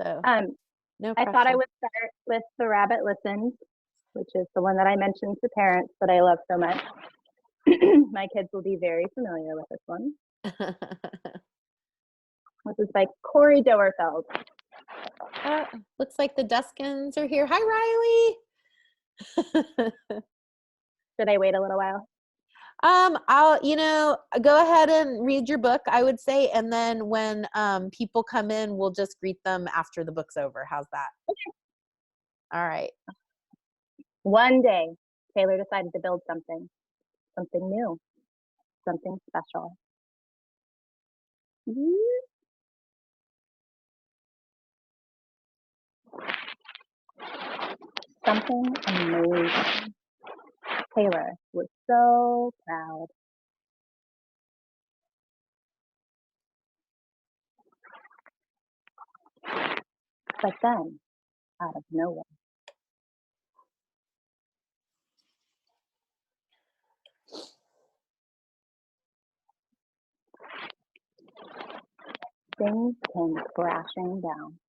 So no I thought I pressure. would start with The Rabbit Listens, which is the one that I mentioned to parents that I love so much. My kids will be very familiar with this one. This is by Corey Doerfeld. Looks like the Duskins are here. Hi, Riley. Should I wait a little while? I'll, go ahead and read your book, I would say. And then when people come in, we'll just greet them after the book's over. How's that? Okay. All right. One day, Taylor decided to build something new, something special. Something amazing. Taylor was so proud. But then, out of nowhere, things came crashing down.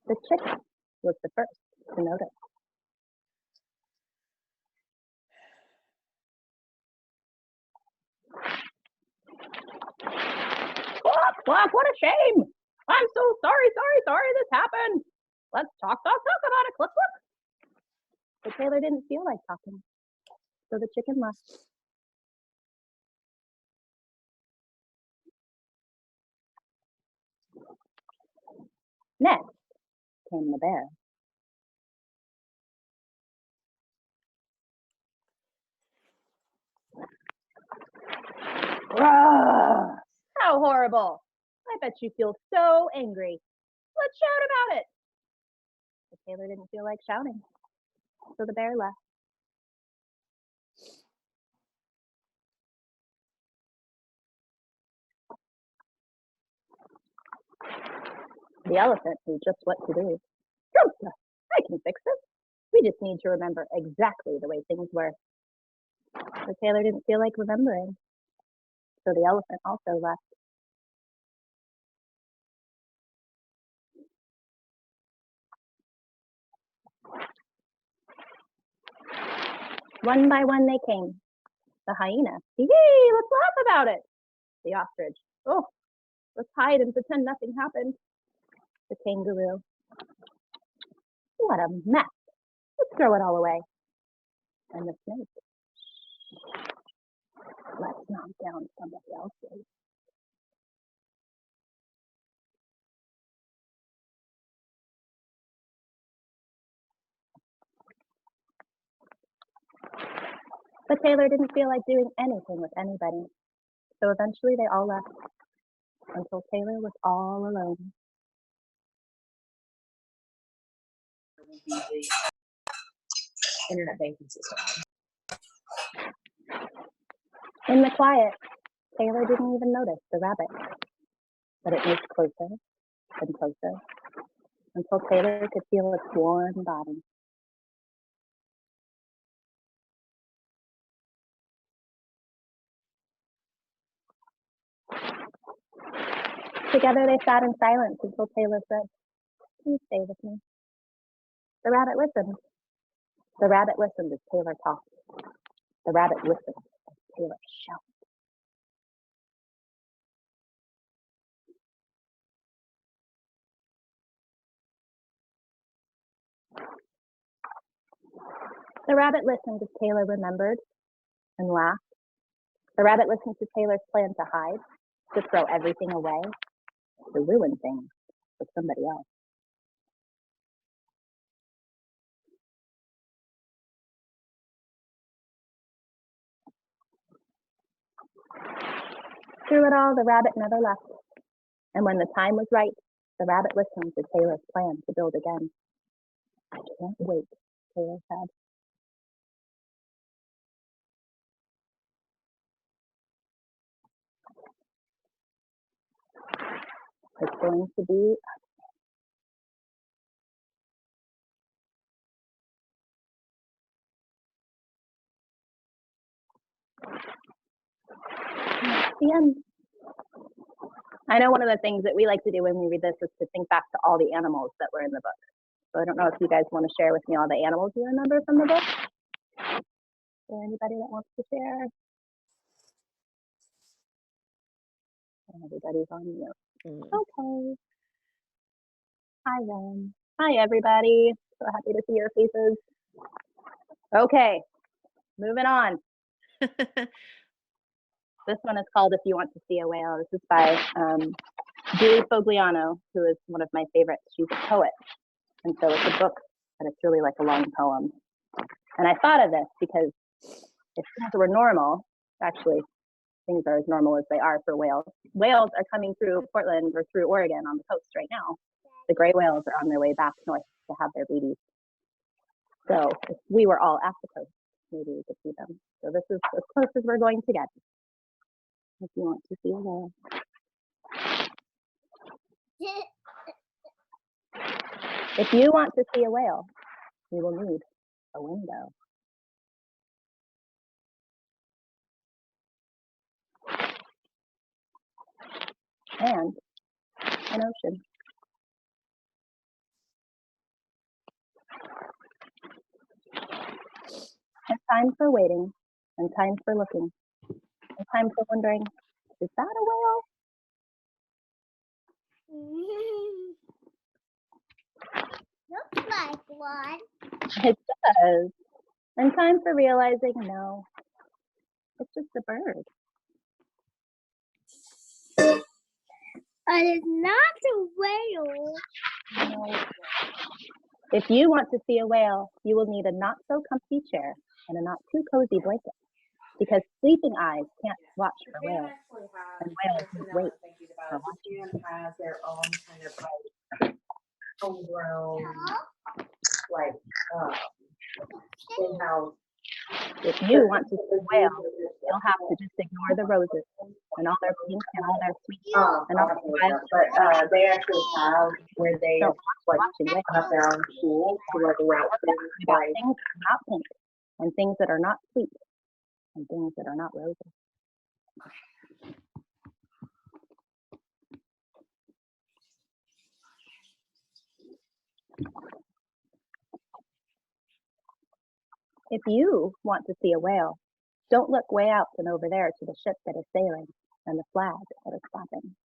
The chicken was the first to notice. Quack, what a shame! I'm so sorry this happened. Let's talk about it, cluck. But Taylor didn't feel like talking, so the chicken left. Next came the bear. Roar! How horrible! I bet you feel so angry. Let's shout about it. But Taylor didn't feel like shouting, so the bear left. The elephant knew just what to do. Drumsticks, I can fix this. We just need to remember exactly the way things were. But Taylor didn't feel like remembering, so the elephant also left. One by one they came. The hyena, yay, let's laugh about it. The ostrich, oh, let's hide and pretend nothing happened. The kangaroo, what a mess. Let's throw it all away. And the snake, let's knock down somebody else's. But Taylor didn't feel like doing anything with anybody. So eventually they all left until Taylor was all alone. Internet banking system. In the quiet, Taylor didn't even notice the rabbit. But it moved closer and closer until Taylor could feel its warm body. Together they sat in silence until Taylor said, "Please stay with me." The rabbit listened. The rabbit listened as Taylor talked. The rabbit listened as Taylor shouted. The rabbit listened as Taylor remembered and laughed. The rabbit listened to Taylor's plan to hide, to throw everything away, to ruin things for somebody else. Through it all, the rabbit never left. And when the time was right, the rabbit listened to Taylor's plan to build again. "I can't wait," Taylor said. "It's going to be The end. I know one of the things that we like to do when we read this is to think back to all the animals that were in the book. So I don't know if you guys want to share with me all the animals you remember from the book. Is there anybody that wants to share? Everybody's on mute. Okay. Hi, Ren. Hi, everybody. So happy to see your faces. Okay, moving on. This one is called If You Want to See a Whale. This is by Julie Fogliano, who is one of my favorites. She's a poet. And so it's a book, and it's really like a long poem. And I thought of this because if things were normal, actually, things are as normal as they are for whales. Whales are coming through Portland or through Oregon on the coast right now. The gray whales are on their way back north to have their babies. So if we were all at the coast, maybe we could see them. So this is as close as we're going to get. If you want to see a whale. If you want to see a whale, you will need a window. And an ocean. And time for waiting, and time for looking, and time for wondering, is that a whale? Looks like one. It does. And time for realizing, no, it's just a bird. But it's not a whale. No. If you want to see a whale, you will need a not so comfy chair and a not too cozy blanket, because sleeping eyes can't watch for whales, and whales need wait for watching. Japan has their own kind of like homegrown, like in-house. If you want to see a whale, you'll have to just ignore the roses and all their pink and all their sweet and all the wild. But they actually have where they Don't like watching whales. have their own tools to like route things About by. things that are not pink and things that are not sweet and things that are not roses. If you want to see a whale, don't look way out and over there to the ship that is sailing and the flag that is flapping.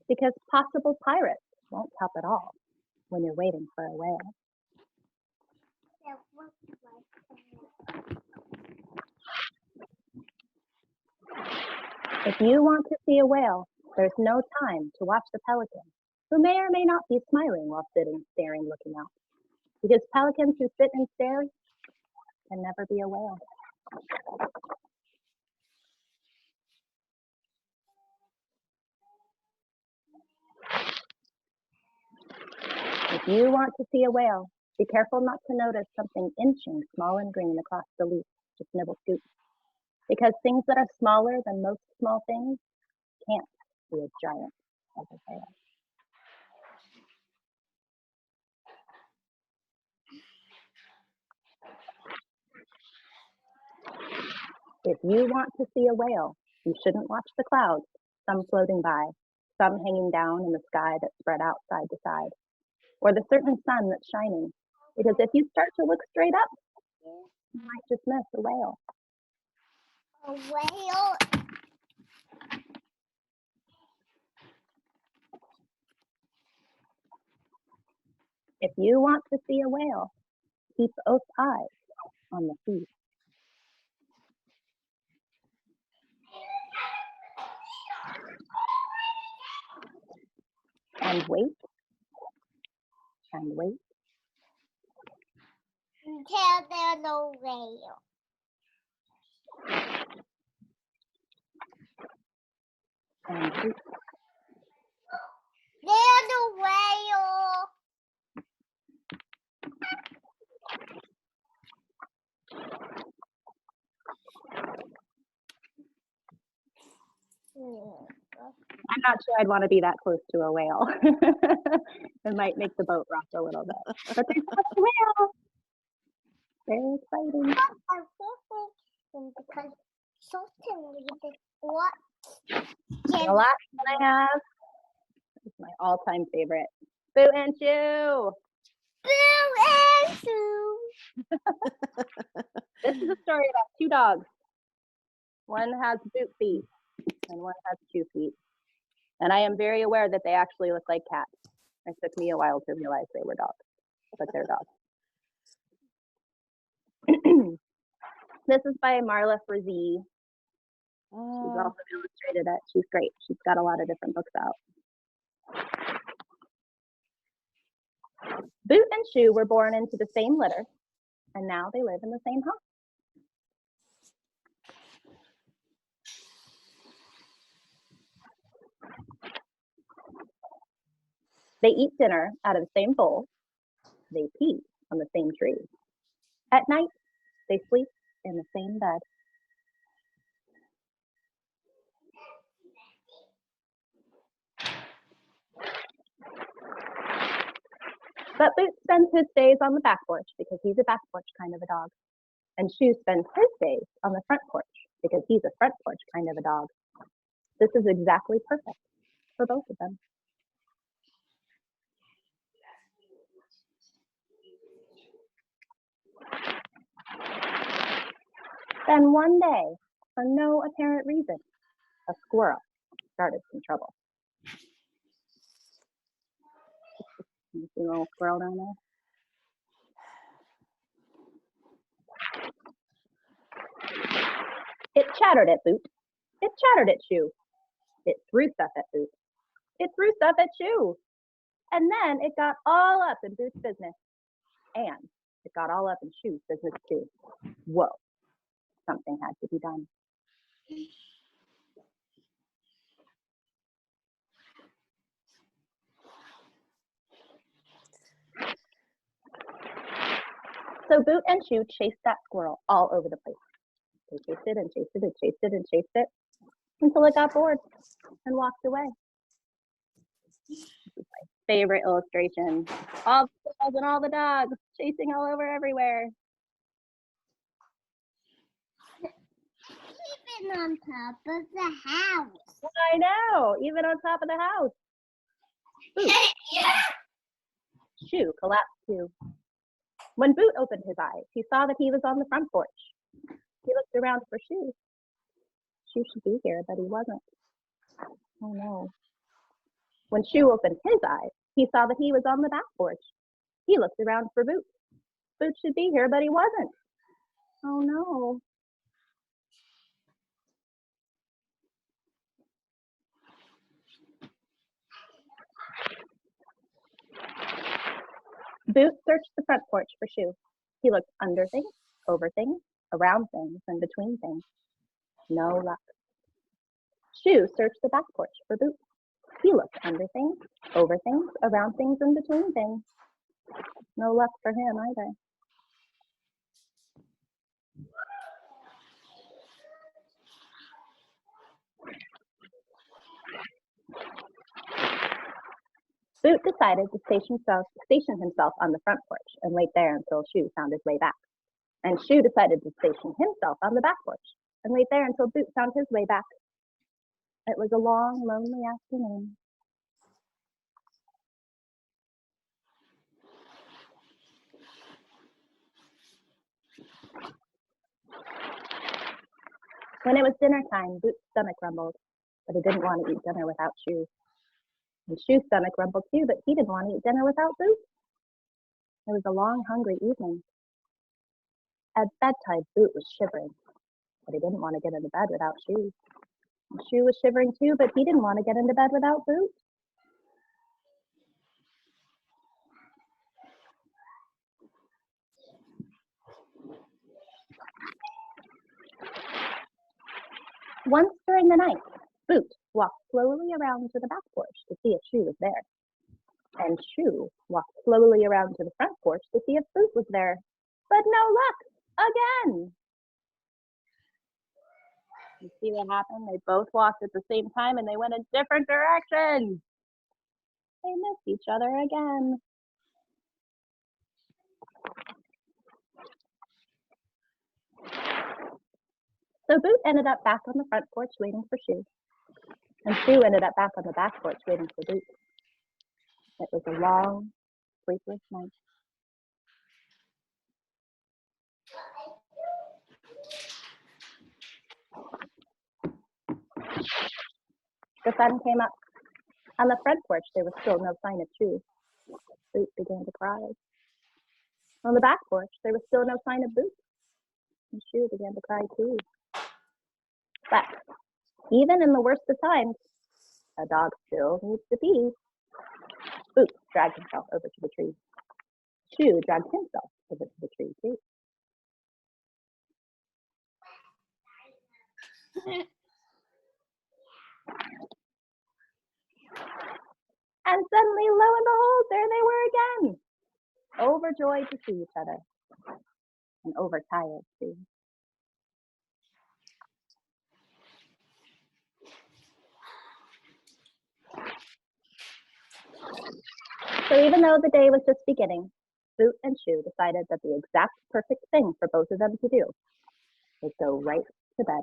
Because possible pirates won't help at all when you're waiting for a whale. That looks like a whale. If you want to see a whale, there's no time to watch the pelican, who may or may not be smiling while sitting, staring, looking out. Because pelicans who sit and stare can never be a whale. If you want to see a whale, be careful not to notice something inching small and green across the leaf, just nibble scoop. Because things that are smaller than most small things can't be as giant as a whale. If you want to see a whale, you shouldn't watch the clouds, some floating by, some hanging down in the sky that spread out side to side, or the certain sun that's shining. Because if you start to look straight up, you might just miss a whale. A whale. If you want to see a whale, keep both eyes on the sea. And wait, and wait, Until there's no whale. and wait. There's no whale. I'm not sure I'd want to be that close to a whale. It might make the boat rock a little bit. But there's a whale. Very exciting. I'm thinking because certainly the what The last one I have is my all-time favorite. Boot and Shoe. Boo and Sue. This is a story about two dogs. One has boot feet and one has shoe feet. And I am very aware that they actually look like cats. It took me a while to realize they were dogs, but they're dogs. This is by Marla Frazee. She's also illustrated it. She's great. She's got a lot of different books out. Boot and Shoe were born into the same litter, and now they live in the same house. They eat dinner out of the same bowl. They pee on the same tree. At night, they sleep in the same bed. But Boot spends his days on the back porch because he's a back porch kind of a dog. And Shoe spends his days on the front porch because he's a front porch kind of a dog. This is exactly perfect for both of them. Then one day, for no apparent reason, a squirrel started some trouble. You see a little squirrel down there? It chattered at Boot. It chattered at Shoe. It threw stuff at Boot. It threw stuff at Shoe. And then it got all up in Boot's business. And it got all up in Shoe's business too. Whoa, something had to be done. So Boot and Shoe chased that squirrel all over the place. They chased it and chased it and chased it and chased it until it got bored and walked away. This is my favorite illustration. All the squirrels and all the dogs chasing all over everywhere. Even on top of the house. I know, even on top of the house. Boot. Shoe collapsed too. When Boot opened his eyes, he saw that he was on the front porch. He looked around for Shoe. Shoe should be here, but he wasn't. Oh no. When Shoe opened his eyes, he saw that he was on the back porch. He looked around for Boot. Boot should be here, but he wasn't. Oh no. Boot searched the front porch for Shoe. He looked under things, over things, around things, and between things. No luck. Shoe searched the back porch for Boot. He looked under things, over things, around things, and between things. No luck for him either. Boot decided to station himself on the front porch and wait there until Shoe found his way back. And Shoe decided to station himself on the back porch and wait there until Boot found his way back. It was a long, lonely afternoon. When it was dinner time, Boot's stomach rumbled, but he didn't want to eat dinner without Shoe. And Shoe's stomach rumbled too, but he didn't want to eat dinner without Boot. It was a long, hungry evening. At bedtime, Boot was shivering, but he didn't want to get into bed without Shoe. And Shoe was shivering too, but he didn't want to get into bed without Boot. Once during the night, Boot walked slowly around to the back porch to see if Shoe was there. And Shoe walked slowly around to the front porch to see if Boot was there. But no luck! Again! You see what happened? They both walked at the same time and they went in different directions. They missed each other again. So Boot ended up back on the front porch waiting for Shoe. And Shoe ended up back on the back porch waiting for Boot. It was a long, sleepless night. The sun came up. On the front porch, there was still no sign of Shoe. Boot began to cry. On the back porch, there was still no sign of Boot. And Shoe began to cry too. But even in the worst of times, a dog still needs to pee. Boot dragged himself over to the tree. Shoe dragged himself over to the tree too. And suddenly, lo and behold, there they were again, overjoyed to see each other, and overtired too. So even though the day was just beginning, Boot and Shoe decided that the exact perfect thing for both of them to do was go right to bed.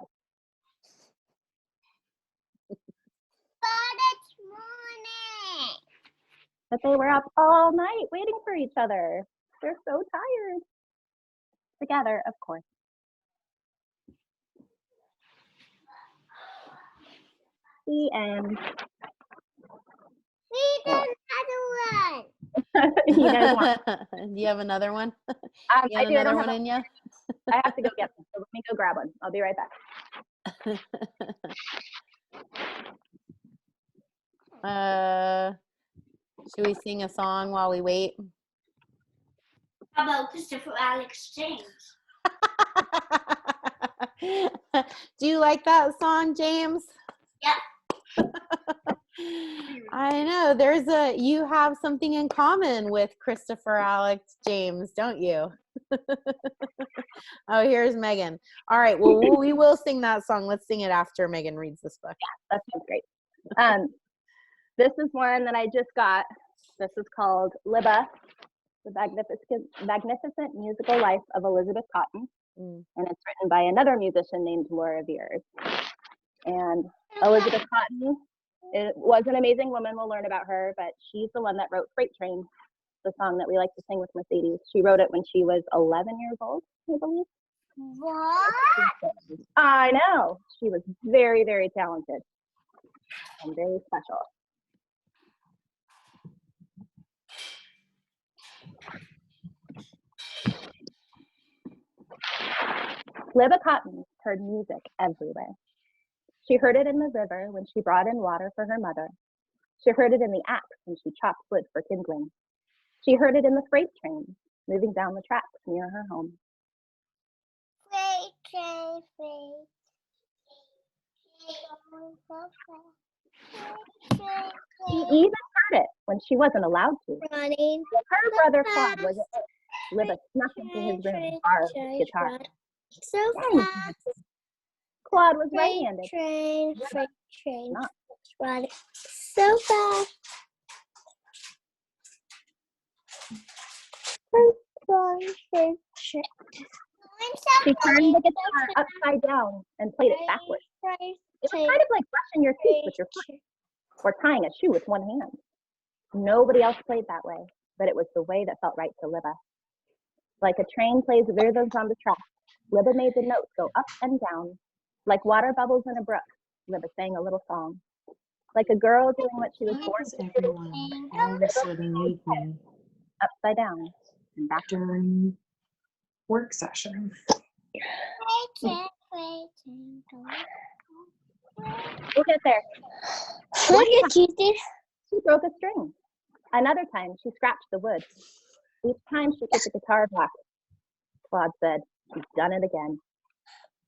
But it's morning. But they were up all night waiting for each other. They're so tired. Together, of course. The end. Read another one. You guys want? Do you have another one? You I have do. I another don't one have in you? I have to go get one. So let me go grab one. I'll be right back. Should we sing a song while we wait? How about Christopher Alex James? Do you like that song, James? Yeah. I know you have something in common with Christopher Alex James, don't you? Oh, here's Megan. All right, well, we will sing that song. Let's sing it after Megan reads this book. That sounds great. This is one that I just got. This is called Libba, The Magnificent Musical Life of Elizabeth Cotten. And it's written by another musician named Laura Veers. And Elizabeth Cotten was an amazing woman. We'll learn about her, but she's the one that wrote Freight Train, the song that we like to sing with Mercedes. She wrote it when she was 11 years old, I believe. What? I know. She was very, very talented and very special. Libba Cotten heard music everywhere. She heard it in the river when she brought in water for her mother. She heard it in the axe when she chopped wood for kindling. She heard it in the freight train moving down the tracks near her home. Freight train, freight. She even heard it when she wasn't allowed to. Running. When her brother Claude was at work, Libba snuck into his room and borrowed his guitar. So fast. Claude was Freight right-handed. train, freight train. Not. Running so fast. Freight train. She turned the guitar upside down and played it backwards. It was kind of like brushing your teeth with your foot or tying a shoe with one hand. Nobody else played that way, but it was the way that felt right to Libba. Like a train plays rhythms on the track, Libba made the notes go up and down. Like water bubbles in a brook, Libba sang a little song. Like a girl doing what she was born to do, Everyone all of a sudden need me upside down and back. during work session. We'll get there. Look at you, dude. She broke a string. Another time, she scratched the wood. Each time she took the guitar back. Claude said, "She's done it again."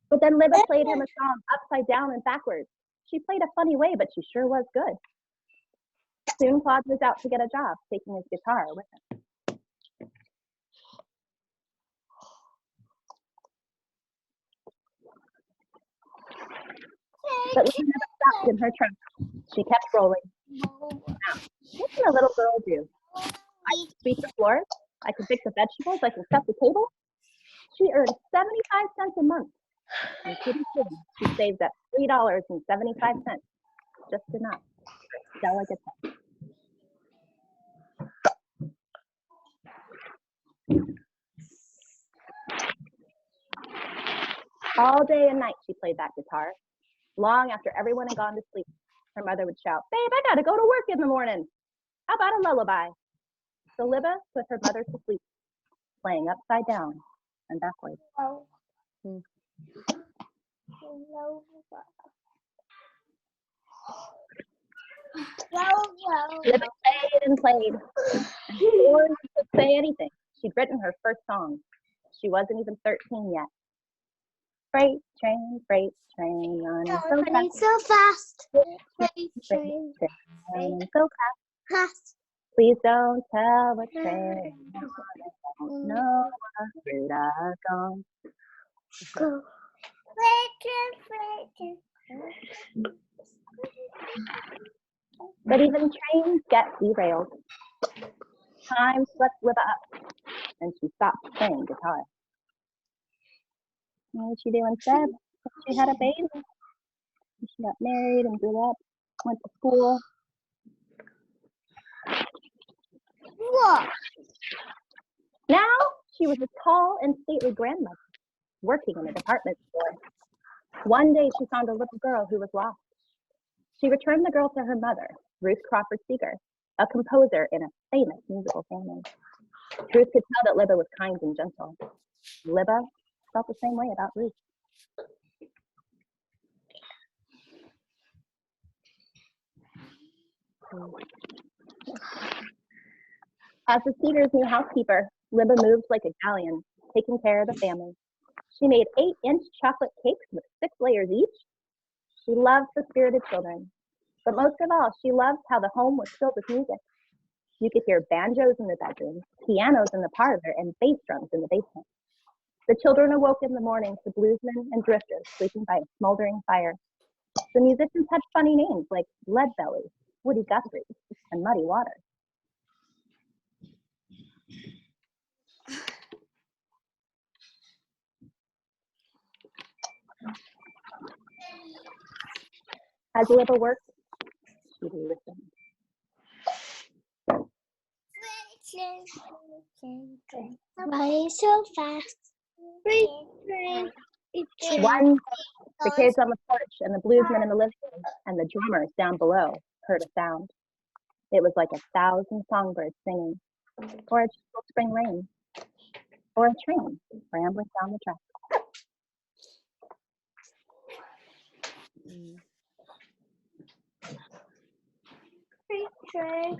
But then Libba played him a song upside down and backwards. She played a funny way, but she sure was good. Soon Claude was out to get a job, taking his guitar with him. But Libba never stopped in her tracks. She kept rolling. Now, what can a little girl do? I can sweep the floors. I can fix the vegetables. I can set the table. She earned 75 cents a month. And pretty soon, she saved up $3.75, just enough to sell a guitar. All day and night she played that guitar. Long after everyone had gone to sleep, her mother would shout, "Babe, I gotta go to work in the morning. How about a lullaby?" So Libba put her mother to sleep, playing upside down and backwards. Libba played and played. And before she could say anything, she'd written her first song. She wasn't even 13 yet. Freight train, running so fast. Freight train, Running so fast. fast. Please don't tell the train. I don't know where I've gone. Go. Freight train. But even trains get derailed. Time swept Libba up, and she stopped playing guitar. You know what she do instead? She had a baby. She got married and grew up, went to school. Look. Now she was a tall and stately grandmother, working in a department store. One day she found a little girl who was lost. She returned the girl to her mother, Ruth Crawford Seeger, a composer in a famous musical family. Ruth could tell that Libba was kind and gentle. Libba felt the same way about Ruth. As the Seegers' new housekeeper, Libba moved like a galleon, taking care of the family. She made 8-inch chocolate cakes with 6 layers each. She loved the spirited children, but most of all, she loved how the home was filled with music. You could hear banjos in the bedroom, pianos in the parlor, and bass drums in the basement. The children awoke in the morning to bluesmen and drifters sleeping by a smoldering fire. The musicians had funny names like Lead Belly, Woody Guthrie, and Muddy Waters. As Libba worked, she listened. Running so fast. Freight train. One, the kids on the porch and the bluesmen in the living room and the drummers down below heard a sound. It was like 1,000 songbirds singing, or a gentle spring rain, or a train rambling down the track. Freight train.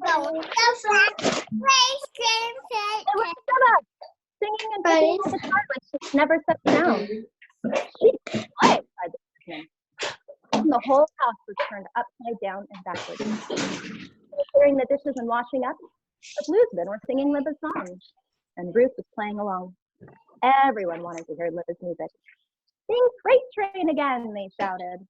Going so fast. Freight train. It was Libba, singing and playing the guitar like she never sat down. She could play, cried the bluesmen. And the whole house was turned upside down and backwards. Clearing the dishes and washing up, the bluesmen were singing Libba's songs, and Ruth was playing along. Everyone wanted to hear Libba's music. Sing Freight Train again, they shouted.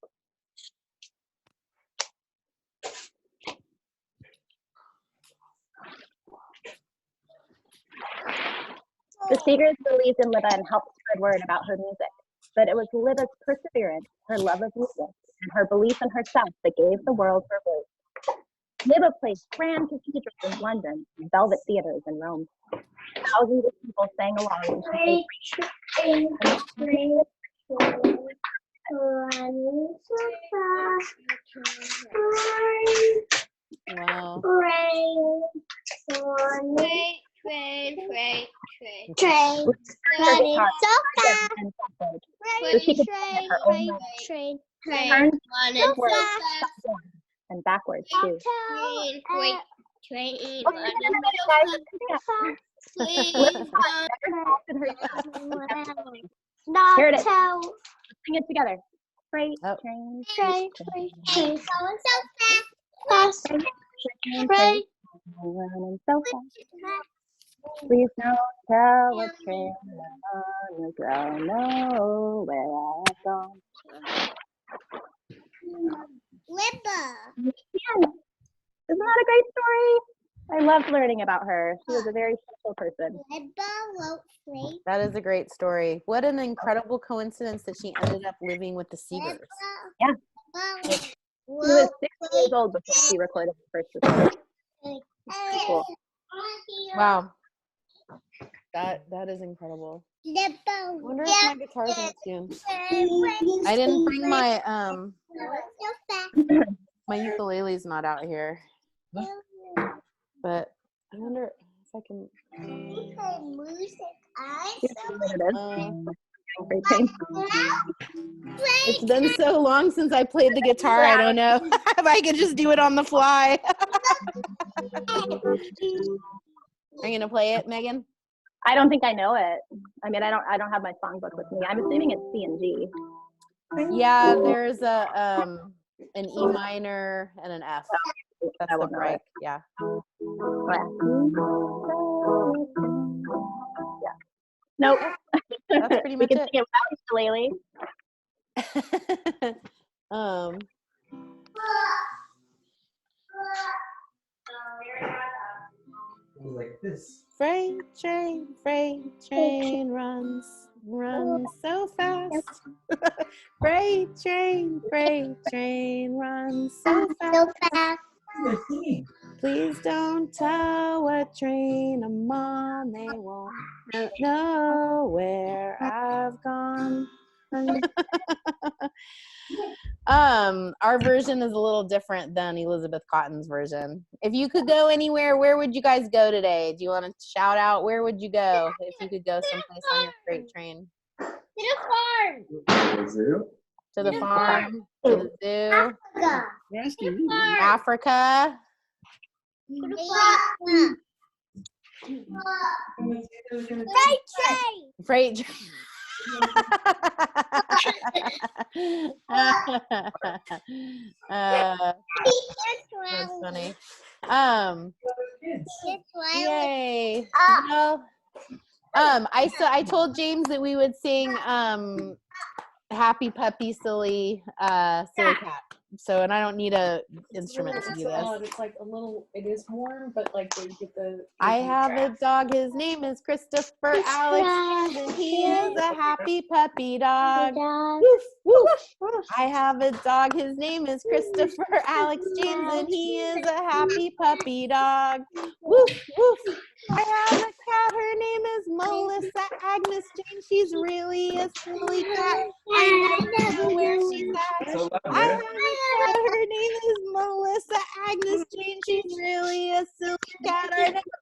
The Seegers believed in Libba and helped spread word about her music, but it was Libba's perseverance, her love of music, and her belief in herself that gave the world her voice. Libba played grand cathedrals in London and velvet theaters in Rome. Thousands of people sang along when she played. Running so fast. Wow. Train. Running so fast. And backwards, so she could sing her own way. Train. Turned So forward, fast. upside down, and backwards too. Train. Oh, wait a minute, guys. Libba never stopped in her tracks. Not Here it is. tell. Sing it together. Freight Oh. train. Train. Going so fast. Train, Train. running so fast. Please don't tell a train on the ground. Know where I've gone. Libba. Yeah. Isn't that a great story? I loved learning about her. She was a very special person. Libba won't sleep. That is a great story. What an incredible coincidence that she ended up living with the Seegers. Yeah. She was 6 years old before she recorded the first recording. Cool. Wow. That is incredible. I wonder if my guitar's in tune. I didn't bring my my ukulele's not out here. But I wonder if I can it's been so long since I played the guitar, I don't know if I could just do it on the fly. Are you gonna play it, Megan? I don't think I know it. I mean, I don't have my songbook with me. I'm assuming it's C and G. Yeah, there's a an E minor and an F. That's I the won't know break. it. Yeah. Yeah. Nope. That's pretty We much can it. sing it without ukulele. Like this. Freight train runs so fast. Freight train runs so fast. So fast. They're singing. Please don't tell what train I'm on. They won't know where I've gone. Our version is a little different than Elizabeth Cotton's version. If you could go anywhere, where would you guys go today? Do you want to shout out? Where would you go if you could go someplace on your freight train? To the farm. Zoo. To the farm, to the zoo, Africa. To the farm. Freight train. Freight train. That's funny. Yay. Well, I told James that we would sing Happy Puppy Silly Silly Cat. So, and I don't need a instrument to do this. It's like a little, it is warm, but like they get the. I have a dog, his name is Christopher Alex, and he is a happy puppy dog. Woof, woof. I have a dog, his name is Christopher Alex James, and he is a happy puppy dog. Woof, woof. I have a cat, her name is Melissa Agnes Jane. She's really a silly cat. I don't know where she's at. I have a cat, her name is Melissa Agnes Jane. She's really a silly cat. I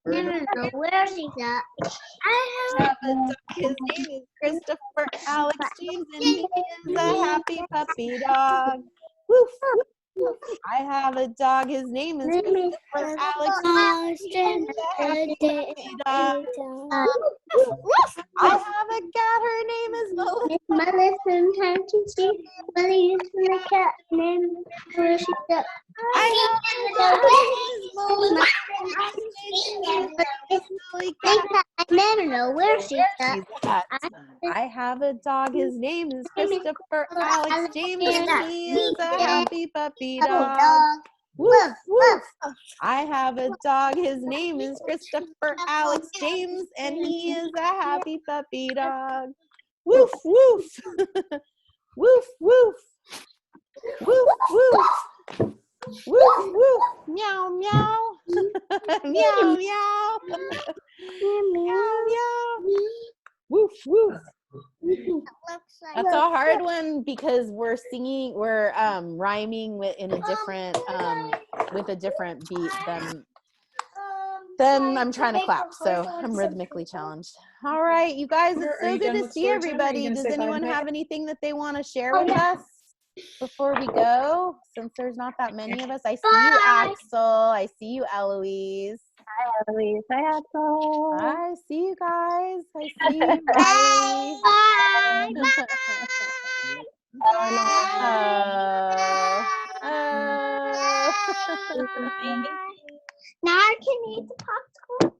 Never know where she's at. have a dog, his name is Christopher Alex James, and he is a happy puppy dog. Woof, woof. I have a dog, his name is Christopher Alex James, and he is a happy puppy dog. I have a cat, her name is Melissa. Mother sometimes she sees whether you see the cat name where she's at. I have a dog, her name is Melissa. I never know where she's at. I have a dog, his name is Christopher Alex James, and he is a happy puppy dog. Woof, woof. I have a dog, his name is Christopher Alex James, and he is a happy puppy dog. Woof, woof. Woof, woof. Woof, woof. Woof, woof. Meow, meow. Meow, meow. Meow, meow. Woof, woof. That's a hard one because we're rhyming in a different with a different beat than I'm trying to clap, so I'm rhythmically challenged. All right, you guys, it's Are so you good done to with see story time? Are you everybody. gonna Does say bye to anyone Megan? have anything that they want to share with us before we go? Since there's not that many of us. I see you, Axel. I see you, Eloise. Hi, Eloise. Hi, Axel. I see you guys. I see you, Riley. Now I can eat the popcorn.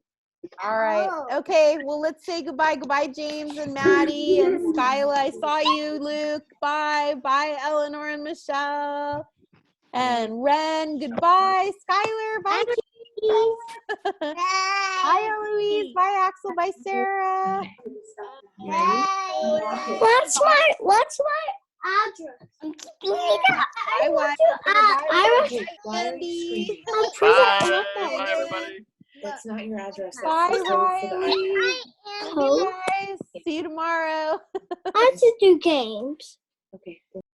All right. Oh. Okay. Well, let's say goodbye. Goodbye, James and Maddie and Skyla. I saw you, Luke. Bye. Bye, Eleanor and Michelle. And Ren. Goodbye. Skylar. Bye, Keith. Bye, Eloise. Bye, Axel. Bye, Sarah. What's my address? I'm keeping it up. Bye, Wyatt. I Why are you screaming? Bye. Bye, everybody. That's not your address. That's Bye, the code for the Riley. Code. Guys. See you tomorrow. I have to do games. Okay.